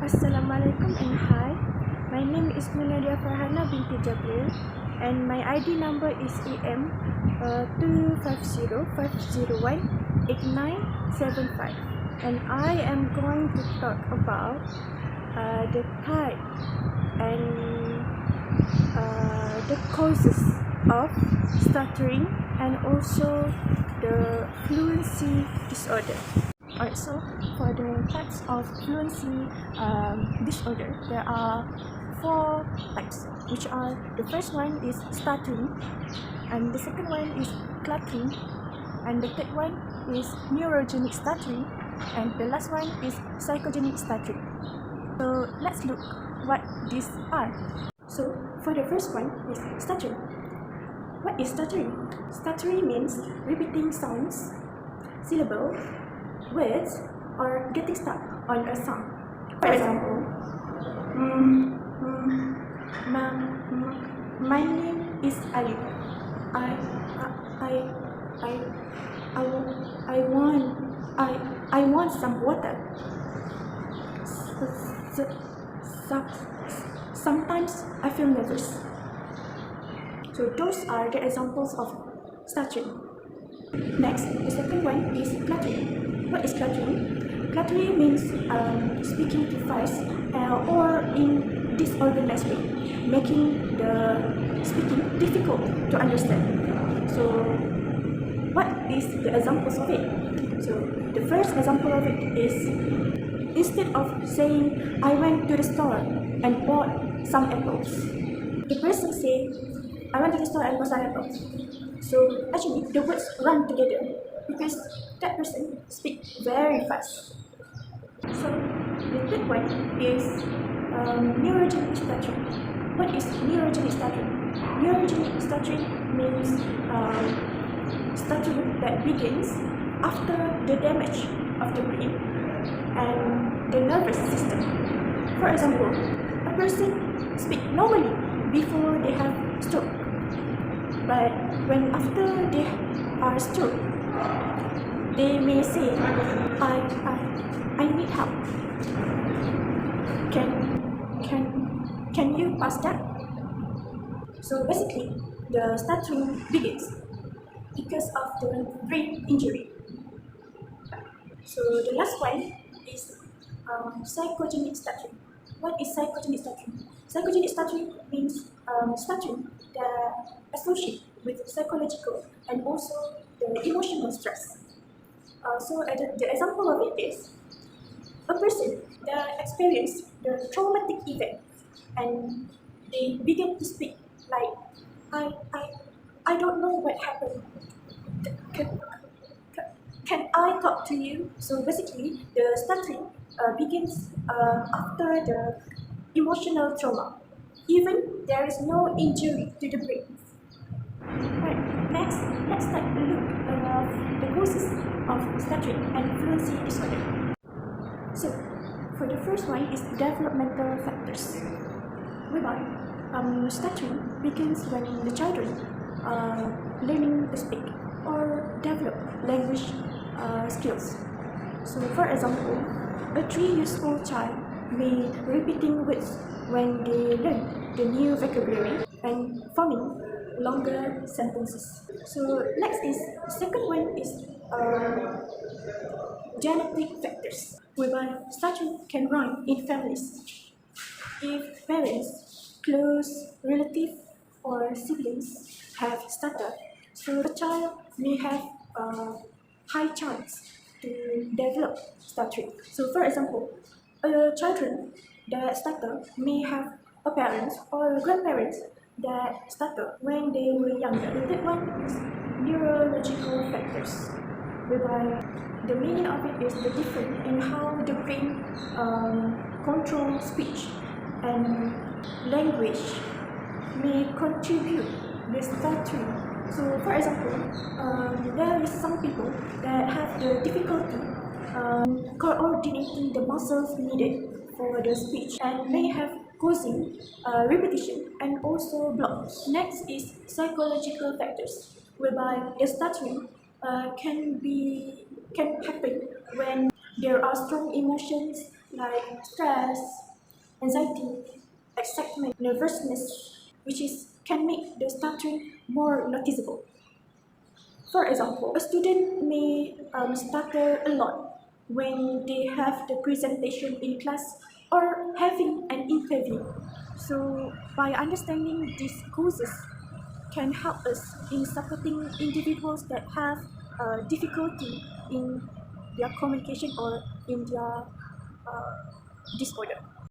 Assalamualaikum and hi. My name is Munadia Farhana binti Jabril and my ID number is EM 250-501-8975 and I am going to talk about the type and the causes of stuttering and also the fluency disorder. Alright, so for the types of fluency disorder, there are 4 types, which are the first one is stuttering, and the second one is cluttering, and the third one is neurogenic stuttering, and the last one is psychogenic stuttering. So let's look what these are. So for the first one is stuttering. What is stuttering? Stuttering means repeating sounds, syllables, words, or getting stuck on a sound. For example, my name is Ali. I want some water. Sometimes I feel nervous. So those are the examples of stuttering. Next, the second one is cluttering. What is cluttering? Cluttering means speaking too fast or in disorganized way, making the speaking difficult to understand. So, what is the examples of it? So, the first example of it is instead of saying I went to the store and bought some apples, the person say I went to the store and bought some apples. So actually the words run together because that person speaks very fast. So the third one is neurogenic stuttering. What is neurogenic stuttering? Neurogenic stuttering means stuttering that begins after the damage of the brain and the nervous system. For example, a person speaks normally before they have stroke, but when after they are stroke, they may say, I need help. Can you pass that? So basically, the stuttering begins because of the brain injury. So the last one is psychogenic stuttering. What is psychogenic stuttering? Psychogenic stuttering means stuttering that associated with psychological and also the emotional stress. So the example of it is a person that experienced the traumatic event and they begin to speak like I don't know what happened. Can I talk to you? So basically, the stuttering begins after the emotional trauma, even there is no injury to the brain. Right. Next, let's take a look at the causes of stuttering and fluency disorder. So, for the first one is developmental factors. Whereby stuttering begins when the children are learning to speak or develop language skills. So, for example, a 3-year-old child may repeating words when they learn the new vocabulary and forming longer sentences. So next is the second one is genetic factors, whereby stuttering can run in families. If parents, close relatives, or siblings have stutter, so the child may have a high chance to develop stuttering. So, for example, children that stutter may have a parents or grandparents that stutter when they were younger. The third one is neurological factors, whereby the meaning of it is the difference in how the brain controls speech and language may contribute the stuttering. So, for example, there is some people that have the difficulty coordinating the muscles needed for the speech and may have causing repetition and also blocks. Next is psychological factors, whereby the stuttering can happen when there are strong emotions like stress, anxiety, excitement, nervousness, which can make the stuttering more noticeable. For example, a student may stutter a lot when they have the presentation in class or having an interview. So, by understanding these causes, can help us in supporting individuals that have difficulty in their communication or in their disorder.